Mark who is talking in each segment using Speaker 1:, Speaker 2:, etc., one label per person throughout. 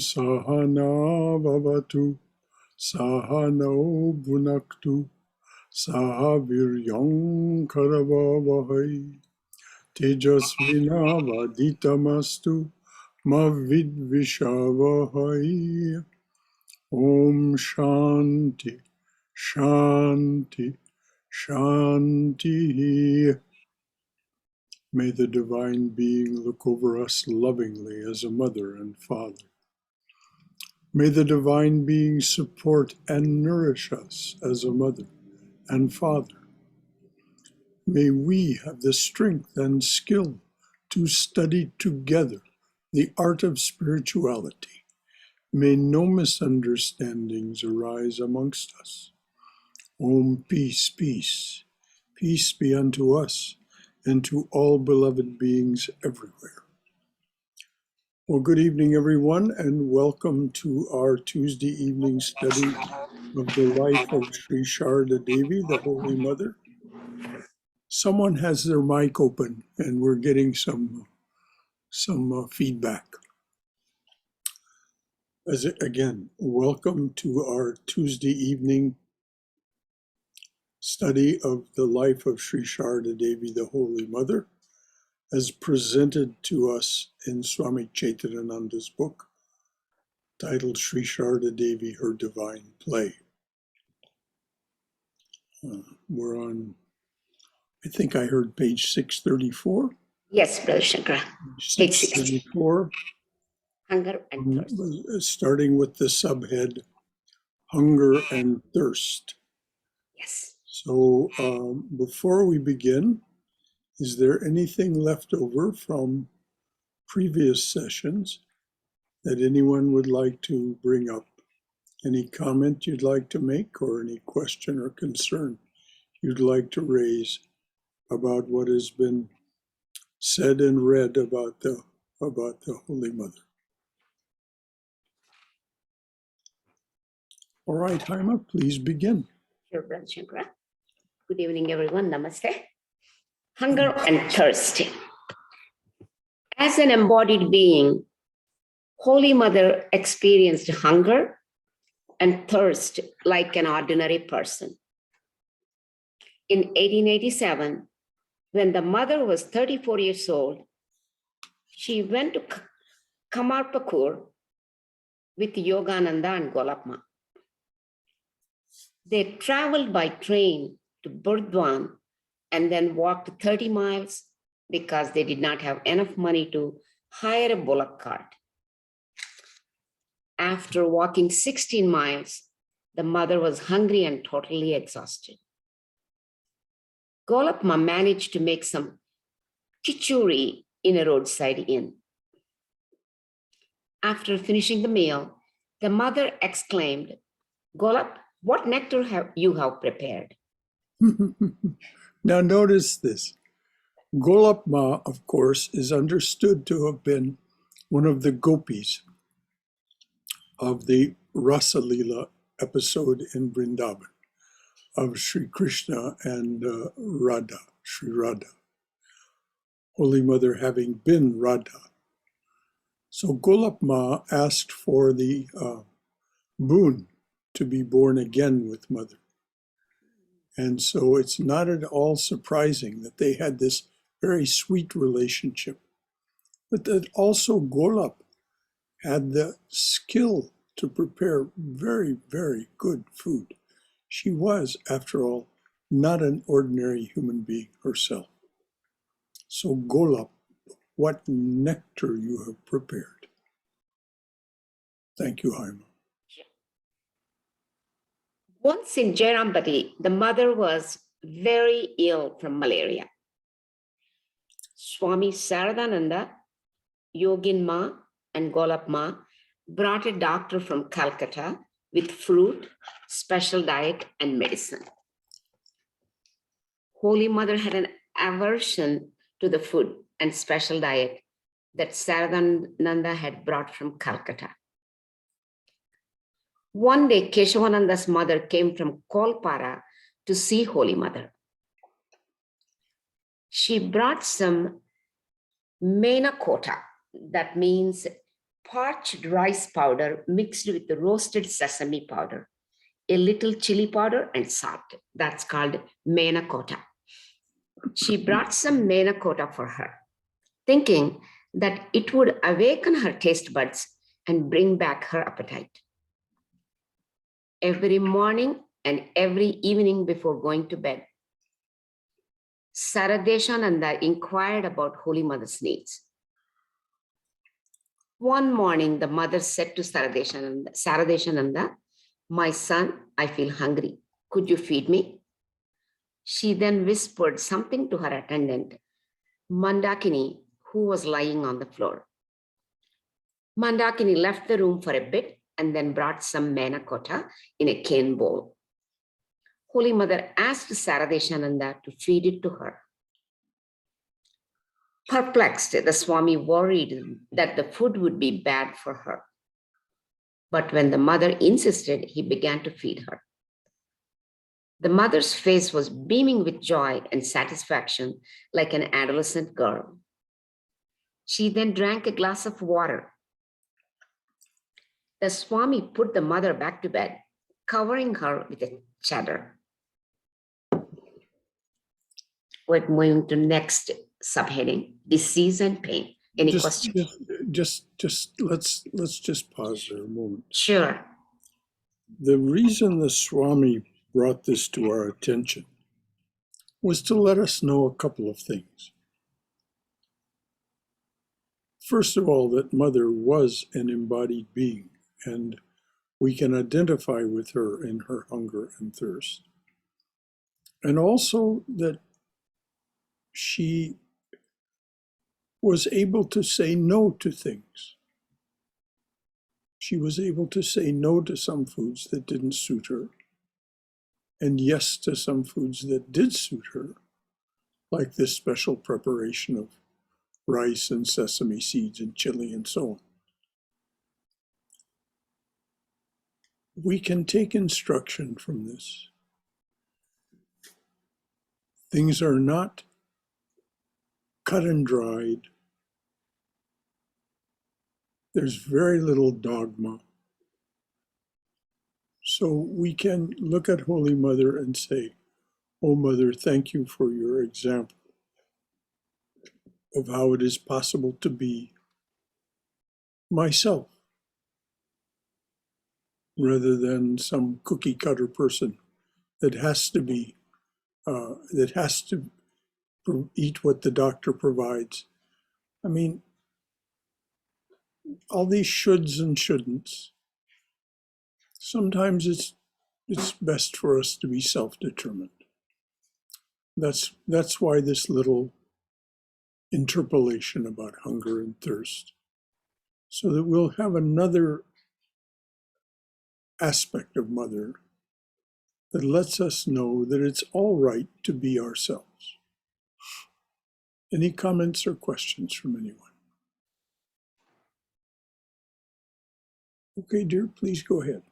Speaker 1: Sahana Vavatu Sahano Bhunaktu Sahaviryam Karavavahai Tejasvina Vaditamastu Mavidvishavahai. Om Shanti Shanti Shanti. May the Divine Being look over us lovingly as a mother and father. May the Divine Being support and nourish us as a mother and father. May we have the strength and skill to study together the art of spirituality. May no misunderstandings arise amongst us. Om, peace, peace. Peace be unto us and to all beloved beings everywhere. Well, good evening, everyone, and welcome to our Tuesday evening study of the life of Sri Sarada Devi, the Holy Mother. Someone has their mic open, and we're getting some feedback. Again, welcome to our Tuesday evening study of the life of Sri Sarada Devi, the Holy Mother, as presented to us in Swami Chaitananda's book, titled Sri Sarada Devi, Her Divine Play. We're on, I think I heard page 634.
Speaker 2: Yes, Brother Shankara. Page
Speaker 1: 634.
Speaker 2: Hunger and thirst.
Speaker 1: Starting with the subhead, Hunger and Thirst.
Speaker 2: Yes.
Speaker 1: So before we begin, is there anything left over from previous sessions that anyone would like to bring up? Any comment you'd like to make, or any question or concern you'd like to raise about what has been said and read about the Holy Mother? All right, Haima, please begin.
Speaker 2: Sure, Brother Shankara. Good evening, everyone. Namaste. Hunger and thirst. As an embodied being, Holy Mother experienced hunger and thirst like an ordinary person. In 1887, when the mother was 34 years old, she went to Kamarpakur with Yogananda and Golapma. They traveled by train to Burdwan and then walked 30 miles because they did not have enough money to hire a bullock cart. After walking 16 miles, the mother was hungry and totally exhausted. Golapma managed to make some khichuri in a roadside inn. After finishing the meal, the mother exclaimed, "Golap, what nectar have you prepared?"
Speaker 1: Now notice this. Golapma, of course, is understood to have been one of the gopis of the Rasa Leela episode in Vrindavan of Sri Krishna and Radha, Sri Radha. Holy Mother having been Radha. So Golapma asked for the boon to be born again with Mother. And so it's not at all surprising that they had this very sweet relationship, but that also Golap had the skill to prepare very, very good food. She was, after all, not an ordinary human being herself. So Golap, what nectar you have prepared. Thank you, Haima.
Speaker 2: Once in Jairambati, the mother was very ill from malaria. Swami Saradananda, Yogin Ma, and Golap Ma brought a doctor from Calcutta with fruit, special diet, and medicine. Holy Mother had an aversion to the food and special diet that Saradananda had brought from Calcutta. One day, Keshavananda's mother came from Kolpara to see Holy Mother. She brought some mena kota, that means parched rice powder mixed with the roasted sesame powder, a little chili powder, and salt. That's called menakota. She brought some menakota for her, thinking that it would awaken her taste buds and bring back her appetite. Every morning and every evening before going to bed, Saradeshananda inquired about Holy Mother's needs. One morning, the mother said to Saradeshananda, "My son, I feel hungry. Could you feed me?" She then whispered something to her attendant, Mandakini, who was lying on the floor. Mandakini left the room for a bit and then brought some menakota in a cane bowl. Holy Mother asked Saradeshananda to feed it to her. Perplexed, the Swami worried that the food would be bad for her. But when the mother insisted, he began to feed her. The mother's face was beaming with joy and satisfaction like an adolescent girl. She then drank a glass of water. The Swami put the mother back to bed, covering her with a chadar. We're moving to next subheading, disease and pain. Any questions?
Speaker 1: Let's just pause there a moment.
Speaker 2: Sure.
Speaker 1: The reason the Swami brought this to our attention was to let us know a couple of things. First of all, that Mother was an embodied being, and we can identify with her in her hunger and thirst. And also that she was able to say no to things. She was able to say no to some foods that didn't suit her, and yes to some foods that did suit her, like this special preparation of rice and sesame seeds and chili and so on. We can take instruction from this. Things are not cut and dried. There's very little dogma. So we can look at Holy Mother and say, "Oh Mother, thank you for your example of how it is possible to be myself, rather than some cookie cutter person that has to eat what the doctor provides." I mean, all these shoulds and shouldn'ts. Sometimes it's best for us to be self-determined. That's why this little interpolation about hunger and thirst, so that we'll have another aspect of Mother that lets us know that it's all right to be ourselves. Any comments or questions from anyone? Okay, dear, please go ahead.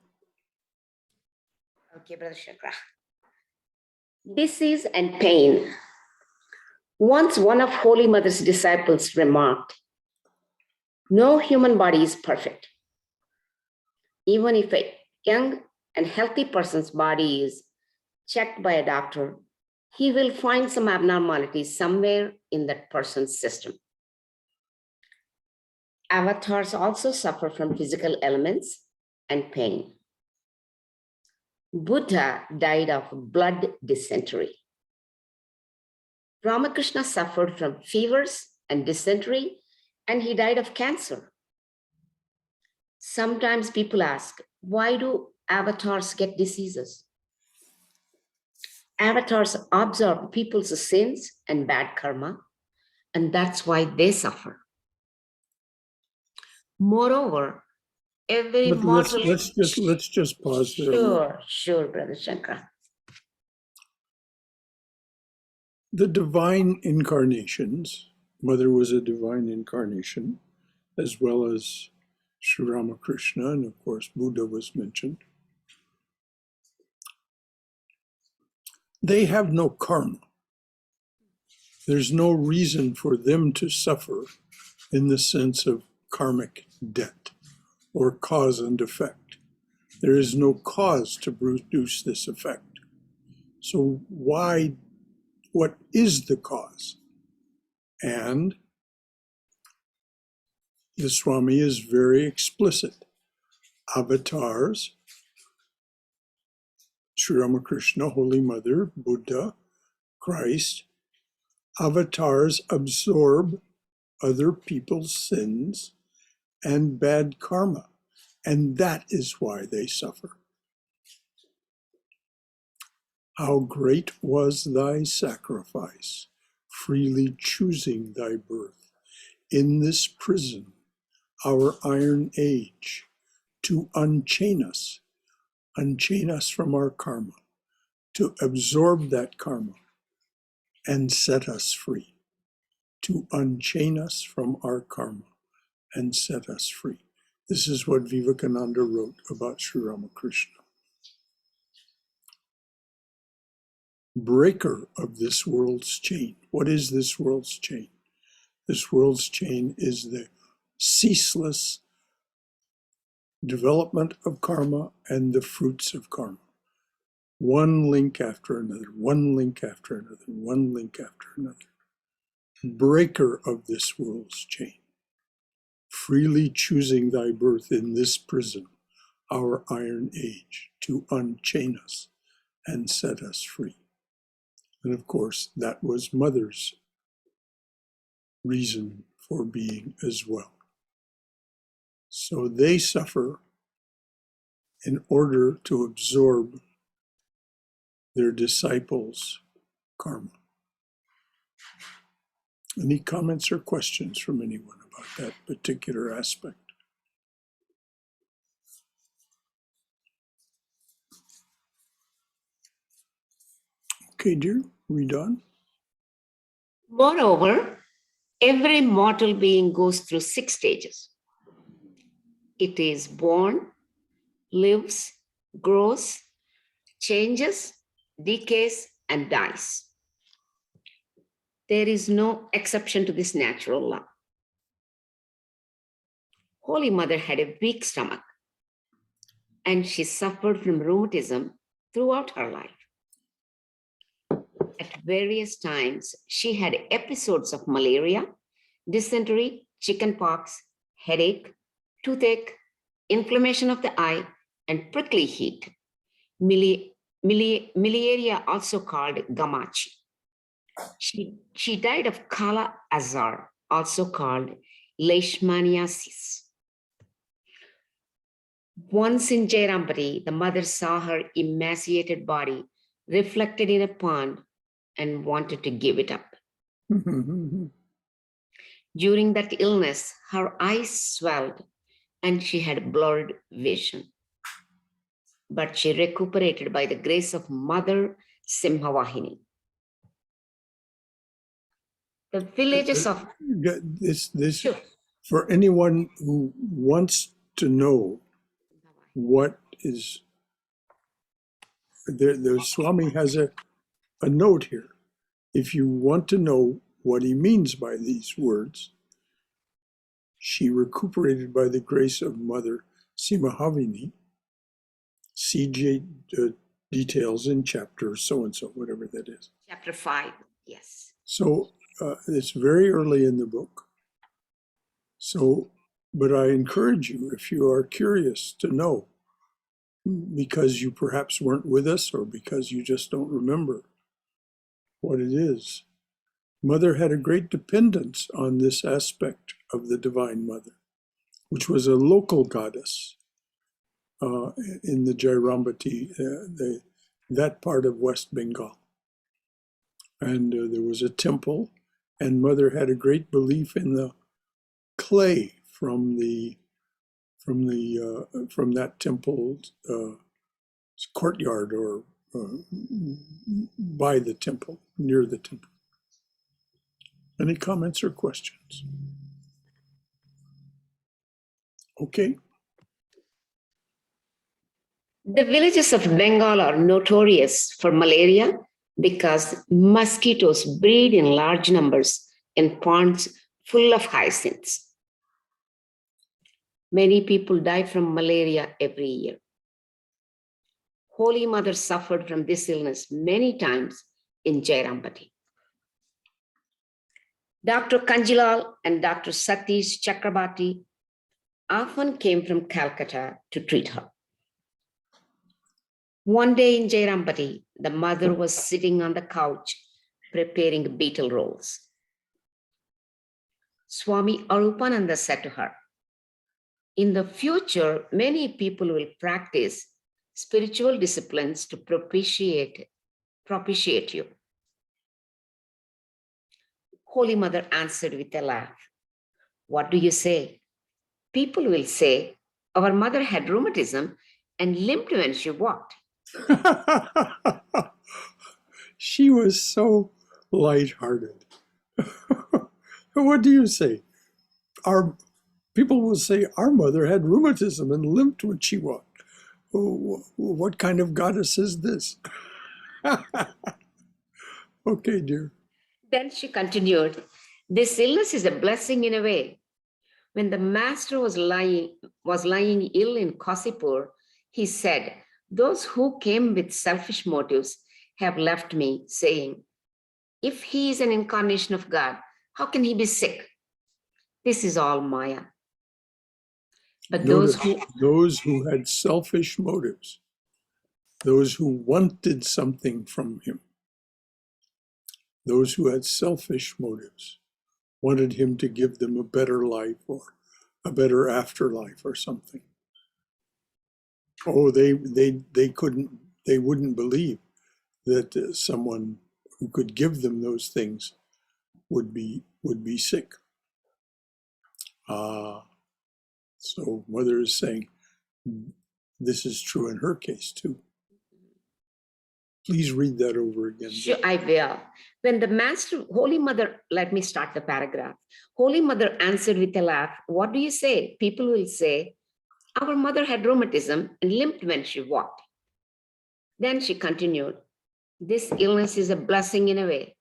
Speaker 2: Okay, Brother Shankara. Disease and pain. Once one of Holy Mother's disciples remarked, "No human body is perfect. Even if a young and healthy person's body is checked by a doctor, he will find some abnormalities somewhere in that person's system." Avatars also suffer from physical ailments and pain. Buddha died of blood dysentery. Ramakrishna suffered from fevers and dysentery, and he died of cancer. Sometimes people ask, why do avatars get diseases? Avatars absorb people's sins and bad karma, and that's why they suffer. Moreover, every
Speaker 1: But
Speaker 2: mortal...
Speaker 1: let's just pause there.
Speaker 2: Sure, Brother Shankara.
Speaker 1: The divine incarnations, Mother was a divine incarnation, as well as Sri Ramakrishna, and of course Buddha was mentioned. They have no karma. There's no reason for them to suffer in the sense of karmic debt or cause and effect. There is no cause to produce this effect. So what is the cause? And the Swami is very explicit. Avatars, Sri Ramakrishna, Holy Mother, Buddha, Christ, avatars absorb other people's sins and bad karma, and that is why they suffer. How great was thy sacrifice, freely choosing thy birth in this prison, our iron age, to unchain us from our karma, to absorb that karma and set us free, to unchain us from our karma and set us free. This is what Vivekananda wrote about Sri Ramakrishna. Breaker of this world's chain. What is this world's chain? This world's chain is the ceaseless development of karma and the fruits of karma. One link after another, one link after another, one link after another. Breaker of this world's chain. Freely choosing thy birth in this prison, our iron age, to unchain us and set us free. And of course, that was Mother's reason for being as well. So they suffer in order to absorb their disciples' karma. Any comments or questions from anyone about that particular aspect? Okay, dear, read on.
Speaker 2: Moreover, every mortal being goes through 6 stages. It is born, lives, grows, changes, decays, and dies. There is no exception to this natural law. Holy Mother had a weak stomach, and she suffered from rheumatism throughout her life. At various times, she had episodes of malaria, dysentery, chickenpox, headache, toothache, inflammation of the eye, and prickly heat. Miliaria, also called gamachi. She died of kala azar, also called leishmaniasis. Once in Jairampati, the mother saw her emaciated body reflected in a pond and wanted to give it up. During that illness, her eyes swelled and she had blurred vision. But she recuperated by the grace of Mother Simhavahini. The villages of...
Speaker 1: This
Speaker 2: Sure.
Speaker 1: For anyone who wants to know what is... The Swami has a note here. If you want to know what he means by these words, she recuperated by the grace of Mother Simhavahini. CJ details in chapter so-and-so, whatever that is.
Speaker 2: Chapter 5, yes.
Speaker 1: So it's very early in the book. So, but I encourage you, if you are curious to know, because you perhaps weren't with us or because you just don't remember what it is. Mother had a great dependence on this aspect of the Divine Mother, which was a local goddess in the Jairambati, that part of West Bengal. And there was a temple, and Mother had a great belief in the clay from that temple's courtyard or by the temple, near the temple. Any comments or questions? Okay.
Speaker 2: The villages of Bengal are notorious for malaria because mosquitoes breed in large numbers in ponds full of hyacinths. Many people die from malaria every year. Holy Mother suffered from this illness many times in Jairampati. Dr. Kanjilal and Dr. Satish Chakrabarti often came from Calcutta to treat her. One day in Jairampati, the mother was sitting on the couch preparing beetle rolls. Swami Arupananda said to her, "In the future, many people will practice spiritual disciplines to propitiate you." Holy Mother answered with a laugh, "What do you say? People will say, our mother had rheumatism and limped when she walked."
Speaker 1: She was so lighthearted. What do you say? Our people will say our mother had rheumatism and limped when she walked. Oh, what kind of goddess is this? Okay, dear.
Speaker 2: Then she continued, "This illness is a blessing in a way. When the master was lying ill in Kasipur, he said, 'Those who came with selfish motives have left me, saying, if he is an incarnation of God, how can he be sick? This is all Maya.' But
Speaker 1: Notice, those who had selfish motives, those who wanted something from him, those who had selfish motives, wanted him to give them a better life or a better afterlife or something. Oh, they wouldn't believe that someone who could give them those things would be sick. So Mother is saying this is true in her case too. Please read that over again.
Speaker 2: Sure, I will. When the master, Holy Mother, let me start the paragraph. Holy Mother answered with a laugh, "What do you say? People will say, our mother had rheumatism and limped when she walked." Then she continued, "This illness is a blessing in a way.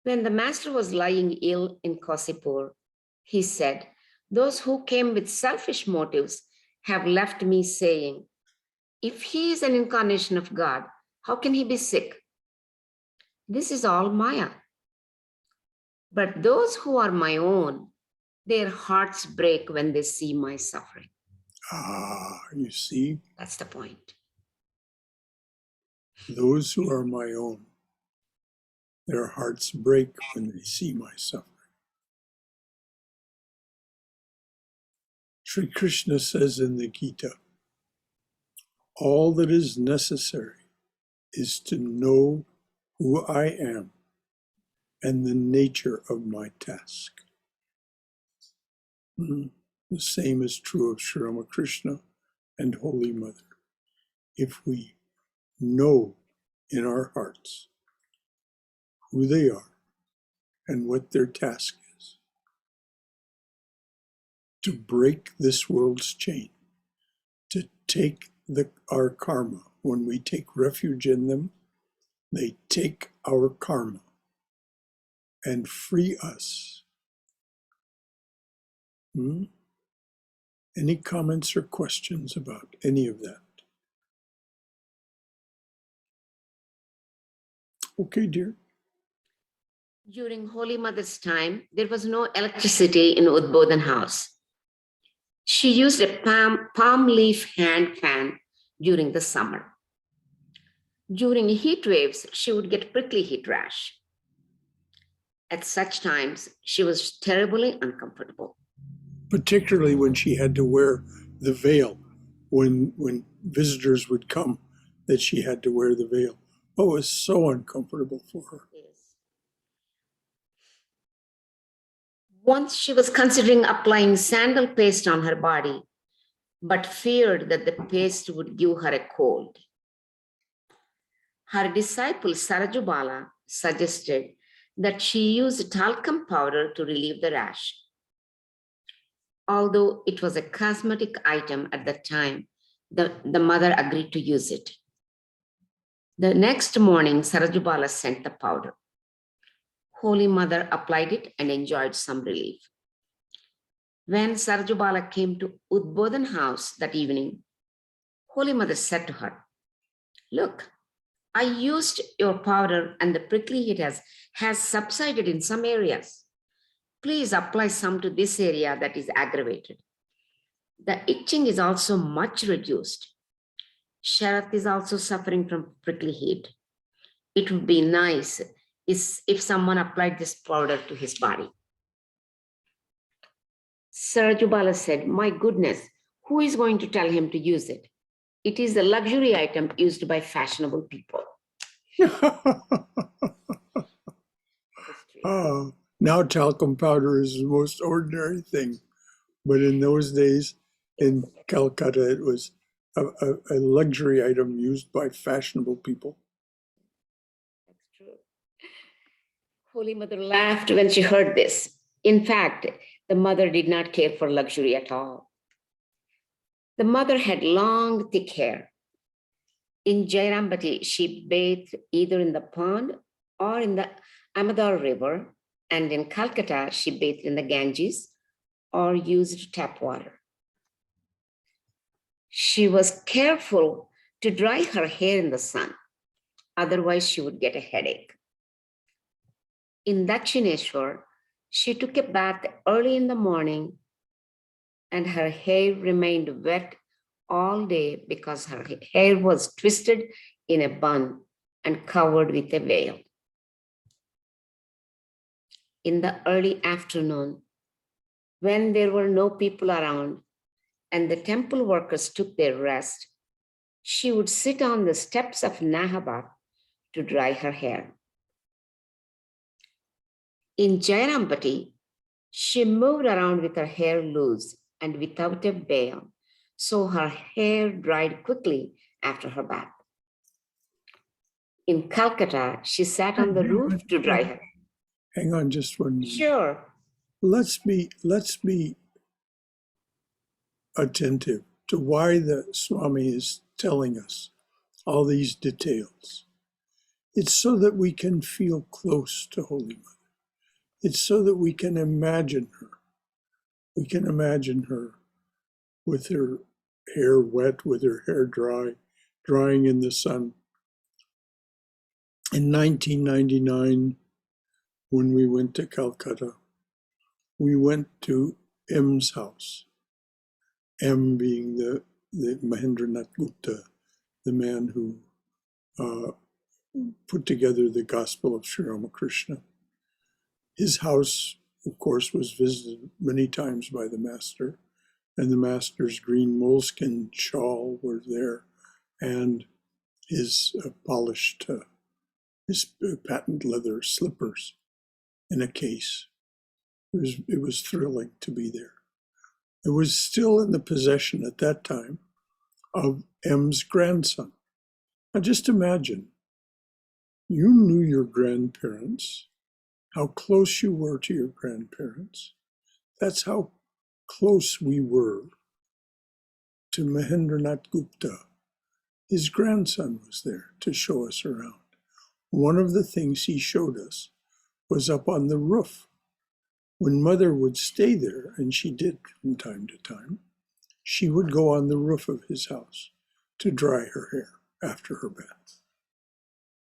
Speaker 2: When the master was lying ill in Kasipur, he said, 'Those who came with selfish motives have left me, saying, if he is an incarnation of God, how can he be sick? This is all Maya. But those who are my own, their hearts break when they see my suffering.'"
Speaker 1: You see?
Speaker 2: That's the point.
Speaker 1: Those who are my own, their hearts break when they see my suffering. Sri Krishna says in the Gita, all that is necessary is to know who I am and the nature of my task. The same is true of Sri Ramakrishna and Holy Mother. If we know in our hearts who they are and what their task is, to break this world's chain, to take our karma. When we take refuge in them, they take our karma and free us. Any comments or questions about any of that? Okay, dear.
Speaker 2: During Holy Mother's time, there was no electricity in Udbodhan house. She used a palm leaf hand fan during the summer. During heat waves, she would get prickly heat rash. At such times, she was terribly uncomfortable.
Speaker 1: Particularly when she had to wear the veil, when visitors would come, that she had to wear the veil. Oh, it was so uncomfortable for her.
Speaker 2: Yes. Once she was considering applying sandal paste on her body, but feared that the paste would give her a cold. Her disciple Sarajubala suggested that she use talcum powder to relieve the rash. Although it was a cosmetic item at the time, the mother agreed to use it. The next morning, Sarajubala sent the powder. Holy Mother applied it and enjoyed some relief. When Sarjubala came to Udbodhan house that evening, Holy Mother said to her, "Look, I used your powder and the prickly heat has subsided in some areas. Please apply some to this area that is aggravated. The itching is also much reduced. Sharath is also suffering from prickly heat. It would be nice if someone applied this powder to his body." Sarajubala said, "My goodness, who is going to tell him to use it? It is a luxury item used by fashionable people."
Speaker 1: Now talcum powder is the most ordinary thing. But in those days in Calcutta, it was a luxury item used by fashionable people.
Speaker 2: That's true. Holy Mother laughed when she heard this. In fact, the mother did not care for luxury at all. The mother had long, thick hair. In Jairambati, she bathed either in the pond or in the Amador River, and in Calcutta, she bathed in the Ganges or used tap water. She was careful to dry her hair in the sun, otherwise she would get a headache. In Dakshineshwar, she took a bath early in the morning and her hair remained wet all day because her hair was twisted in a bun and covered with a veil. In the early afternoon, when there were no people around and the temple workers took their rest, she would sit on the steps of Nahabad to dry her hair. In Jairambati, she moved around with her hair loose and without a veil, so her hair dried quickly after her bath. In Calcutta, she sat on the roof to dry her.
Speaker 1: Hang on just 1 minute.
Speaker 2: Sure.
Speaker 1: Let's be attentive to why the Swami is telling us all these details. It's so that we can feel close to Holy Mother. It's so that we can imagine her. We can imagine her with her hair wet, with her hair drying in the sun. In 1999, when we went to Calcutta, we went to M's house. M being the Mahendranath Gupta, the man who put together the Gospel of Sri Ramakrishna. His house, of course, was visited many times by the master, and the master's green moleskin shawl was there, and his polished, his patent leather slippers in a case. It was thrilling to be there. It was still in the possession at that time of M's grandson. Now just imagine, you knew your grandparents, how close you were to your grandparents. That's how close we were to Mahendranath Gupta. His grandson was there to show us around. One of the things he showed us was up on the roof. When Mother would stay there, and she did from time to time, she would go on the roof of his house to dry her hair after her bath.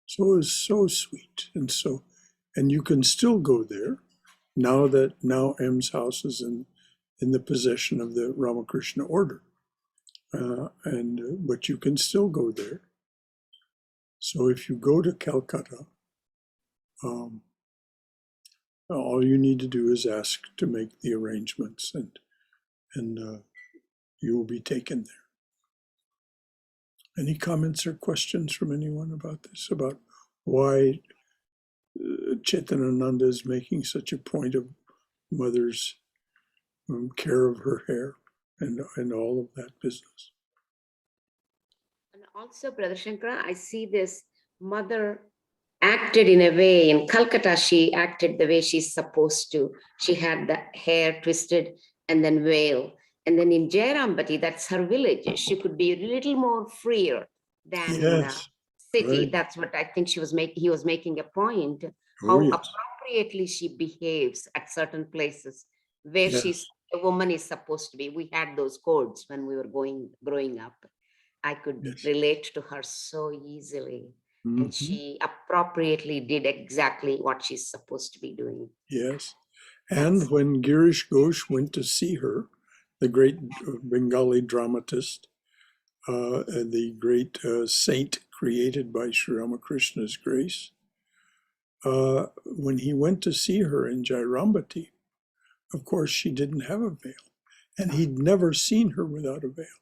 Speaker 1: So it was so sweet, and you can still go there now M's house is in the possession of the Ramakrishna order, but you can still go there. So if you go to Calcutta, all you need to do is ask to make the arrangements, and you will be taken there. Any comments or questions from anyone about this, about why Chaitanananda is making such a point of Mother's care of her hair and all of that business?
Speaker 2: And also, Brother Shankara, I see this Mother acted in a way. In Calcutta, she acted the way she's supposed to. She had the hair twisted and then veil. And then in Jairambati, that's her village. She could be a little more freer than in the city.
Speaker 1: Right.
Speaker 2: That's what I think he was making a point,
Speaker 1: Oh,
Speaker 2: how
Speaker 1: yes.
Speaker 2: appropriately she behaves at certain places where
Speaker 1: Yes.
Speaker 2: she's a woman is supposed to be. We had those codes when we were growing up. I could
Speaker 1: Yes.
Speaker 2: relate to her so easily. And
Speaker 1: Mhm.
Speaker 2: she appropriately did exactly what she's supposed to be doing.
Speaker 1: Yes. And when Girish Ghosh went to see her, the great Bengali dramatist, the great saint created by Sri Ramakrishna's grace, when he went to see her in Jairambati, of course, she didn't have a veil. And he'd never seen her without a veil.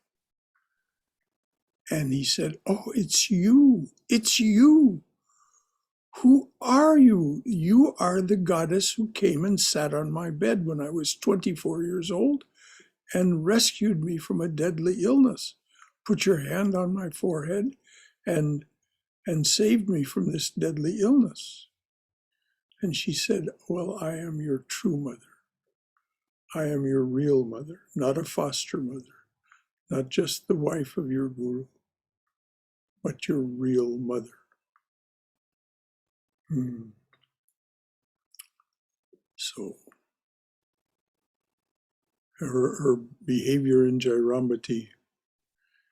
Speaker 1: And he said, "Oh, it's you. It's you. Who are you? You are the goddess who came and sat on my bed when I was 24 years old and rescued me from a deadly illness. Put your hand on my forehead and saved me from this deadly illness." And she said, "Well, I am your true mother. I am your real mother, not a foster mother, not just the wife of your guru, but your real mother." So her behavior in Jairambati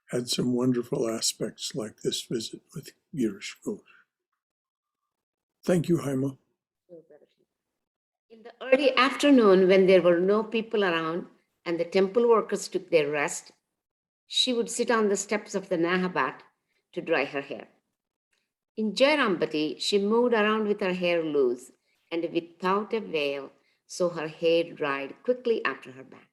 Speaker 1: had some wonderful aspects like this visit with Girish Ghosh. Thank you, Haima.
Speaker 2: In the early afternoon, when there were no people around and the temple workers took their rest, she would sit on the steps of the Nahabat to dry her hair. In Jairambati, she moved around with her hair loose and without a veil, so her hair dried quickly after her bath.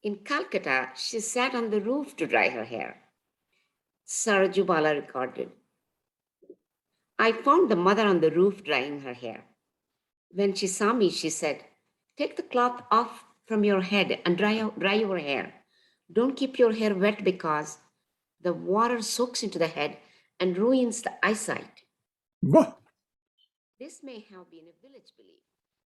Speaker 2: In Calcutta, she sat on the roof to dry her hair. Sarajubala recorded, "I found the mother on the roof drying her hair. When she saw me, she said, 'Take the cloth off from your head and dry your hair. Don't keep your hair wet because the water soaks into the head and ruins the eyesight.'"
Speaker 1: Bah!
Speaker 2: This may have been a village belief.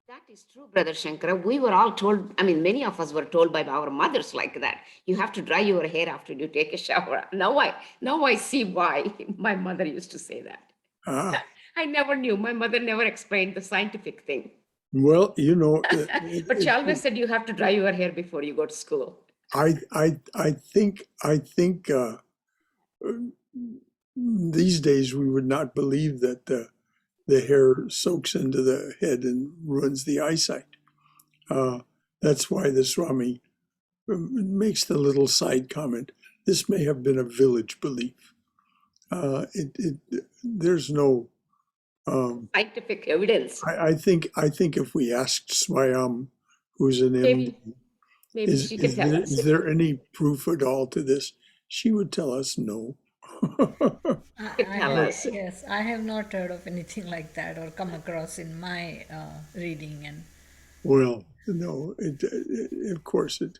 Speaker 2: That is true, Brother Shankara. We were all told, I mean, many of us were told by our mothers like that. You have to dry your hair after you take a shower. Now I see why my mother used to say that.
Speaker 1: Ah,
Speaker 2: I never knew. My mother never explained the scientific thing.
Speaker 1: well, you know,
Speaker 2: But she always said you have to dry your hair before you go to school.
Speaker 1: I think these days we would not believe that the hair soaks into the head and ruins the eyesight. That's why the Swami makes the little side comment. This may have been a village belief. There's no
Speaker 2: Scientific evidence.
Speaker 1: I think if we asked Swayam, who's an
Speaker 2: Maybe
Speaker 1: MD,
Speaker 2: she can tell us.
Speaker 1: is there any proof at all to this? She would tell us no.
Speaker 2: Tell us.
Speaker 3: Yes, I have not heard of anything like that or come across in my reading. And
Speaker 1: Well, no, of course it.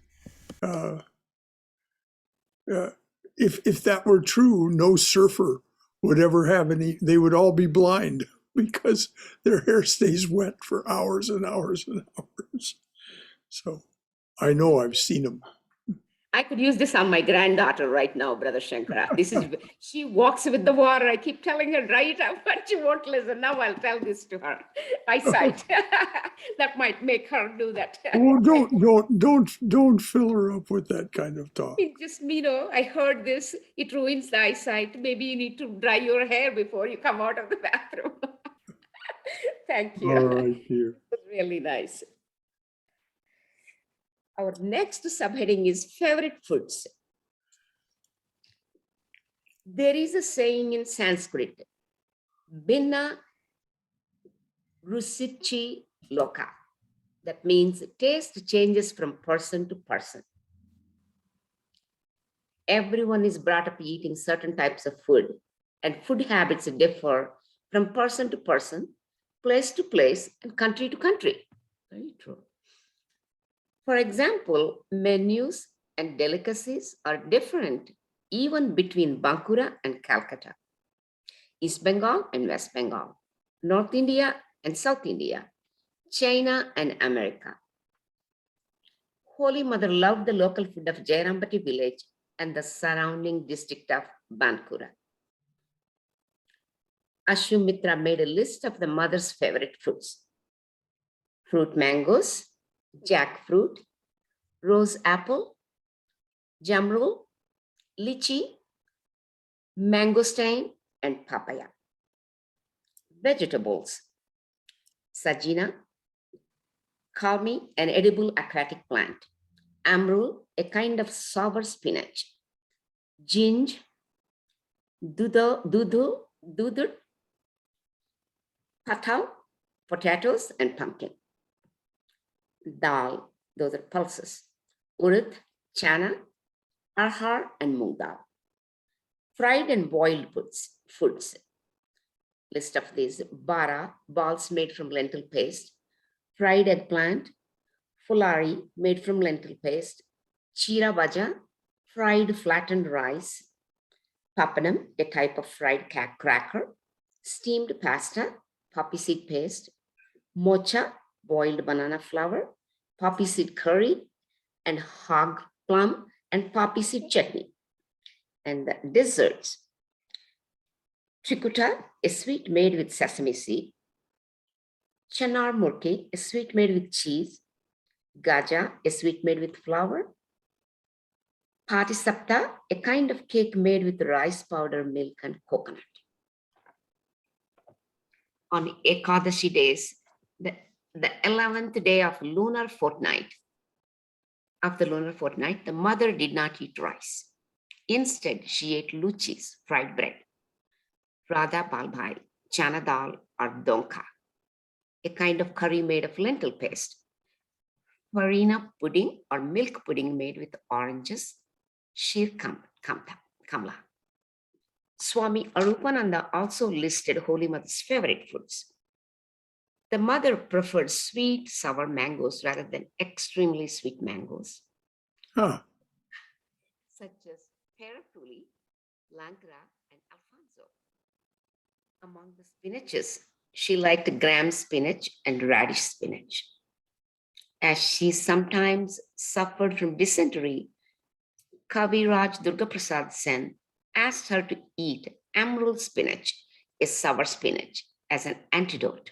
Speaker 1: If that were true, no surfer would ever have any. They would all be blind because their hair stays wet for hours and hours and hours. So, I know I've seen them.
Speaker 2: I could use this on my granddaughter right now, Brother Shankara. She walks with the water. I keep telling her, dry it up, but she won't listen. Now I'll tell this to her. Eyesight. That might make her do that.
Speaker 1: Oh, don't fill her up with that kind of talk.
Speaker 2: It just, I heard this. It ruins the eyesight. Maybe you need to dry your hair before you come out of the bathroom. Thank you.
Speaker 1: All right, dear.
Speaker 2: It was really nice. Our next subheading is favorite foods. There is a saying in Sanskrit, Binna Rusichi Loka. That means taste changes from person to person. Everyone is brought up eating certain types of food, and food habits differ from person to person, place to place, and country to country. Very true. For example, menus and delicacies are different even between Bankura and Calcutta, East Bengal and West Bengal, North India and South India, China and America. Holy Mother loved the local food of Jairambati village and the surrounding district of Bankura. Ashwamitra made a list of the mother's favorite fruits. Fruit mangoes, jackfruit, rose apple, jamrul, lychee, mangosteen, and papaya. Vegetables, sajina, kalmi, an edible aquatic plant. Amrul, a kind of sour spinach. Ginge, dudu, patal, potatoes, and pumpkin. Dal, those are pulses. Urud, chana, arhar, and moong dal. Fried and boiled foods. List of these: bara, balls made from lentil paste. Fried eggplant. Fulari, made from lentil paste. Chira baja, fried flattened rice. Papanam, a type of fried cracker. Steamed pasta, poppy seed paste. Mocha, boiled banana flour. Poppy seed curry, and hog plum and poppy seed chutney. And the desserts: trikuta, a sweet made with sesame seed. Chanar murki, a sweet made with cheese. Gaja, a sweet made with flour. Patisapta, a kind of cake made with rice powder, milk, and coconut. On Ekadashi days, the 11th day of lunar fortnight, the mother did not eat rice. Instead, she ate luchis, fried bread, radha balbhai, chana dal, or donka, a kind of curry made of lentil paste. Farina pudding or milk pudding made with oranges, sheer kamla. Swami Arupananda also listed Holy Mother's favorite foods. The mother preferred sweet, sour mangoes rather than extremely sweet mangoes,
Speaker 1: Huh.
Speaker 2: such as Perapuli, Langra, and Alfonso. Among the spinaches, she liked gram spinach and radish spinach. As she sometimes suffered from dysentery, Kaviraj Durga Prasad Sen asked her to eat emerald spinach, a sour spinach, as an antidote.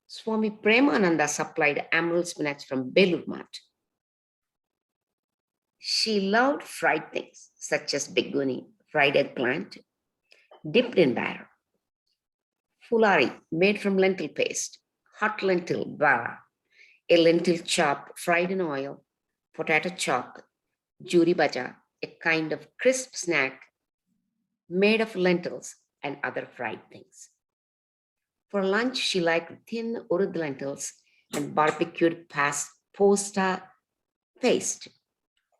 Speaker 2: Swami Premananda supplied emerald spinach from Belur Math. She loved fried things such as beguni, fried eggplant, dipped in batter. Fulari, made from lentil paste, hot lentil bara, a lentil chop fried in oil, potato chop, juri baja, a kind of crisp snack made of lentils and other fried things. For lunch, she liked thin urud lentils and barbecued posta paste,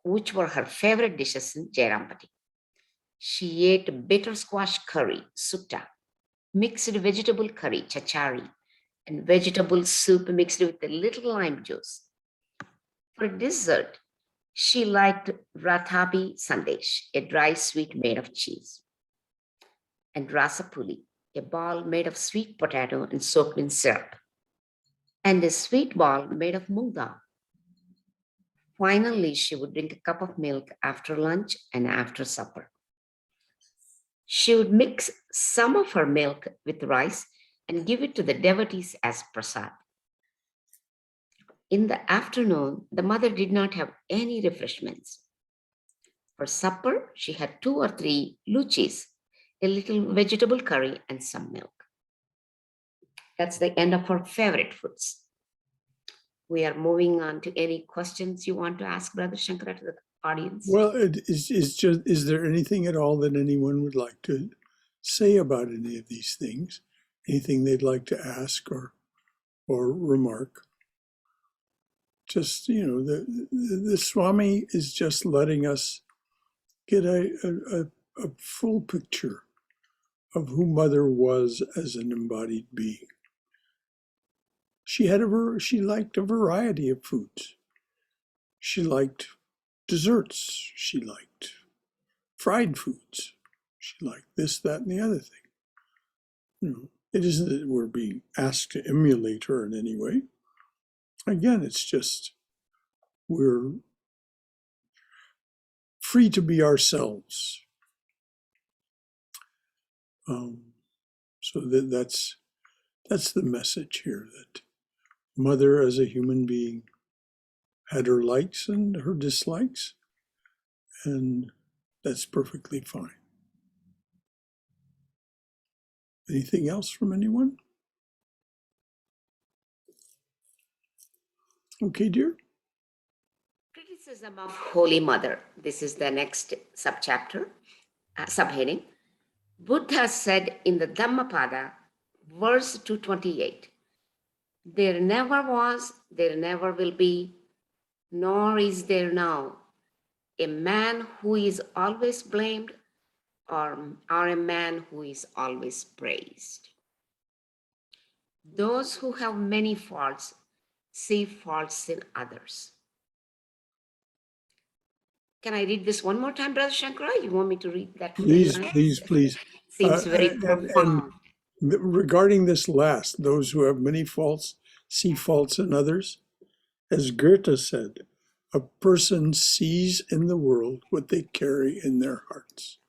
Speaker 2: which were her favorite dishes in Jairampati. She ate bitter squash curry, sutta, mixed vegetable curry, chachari, and vegetable soup mixed with a little lime juice. For dessert, she liked rathabi sandesh, a dry sweet made of cheese, and rasapuli, a ball made of sweet potato and soaked in syrup, and a sweet ball made of moong dal. Finally, she would drink a cup of milk after lunch and after supper. She would mix some of her milk with rice and give it to the devotees as prasad. In the afternoon, the mother did not have any refreshments. For supper, she had 2 or 3 luchis, a little vegetable curry, and some milk. That's the end of her favorite foods. We are moving on to any questions you want to ask, Brother Shankara, to the audience.
Speaker 1: Well, is there anything at all that anyone would like to say about any of these things? Anything they'd like to ask or remark? Just, the Swami is just letting us get a full picture of who Mother was as an embodied being. She liked a variety of foods. She liked desserts. She liked fried foods. She liked this, that, and the other thing. It isn't that we're being asked to emulate her in any way. Again, it's just we're free to be ourselves. So that's the message here, that Mother as a human being had her likes and her dislikes, and that's perfectly fine. Anything else from anyone? Okay, dear.
Speaker 2: Criticism of Holy Mother. This is the next subchapter, subheading. Buddha said in the Dhammapada, verse 228, there never was, there never will be, nor is there now a man who is always blamed or a man who is always praised. Those who have many faults see faults in others. Can I read this one more time, Brother Shankara? You want me to read that?
Speaker 1: Please, please.
Speaker 2: Seems very
Speaker 1: And
Speaker 2: profound.
Speaker 1: regarding this last, those who have many faults see faults in others. As Goethe said, a person sees in the world what they carry in their hearts.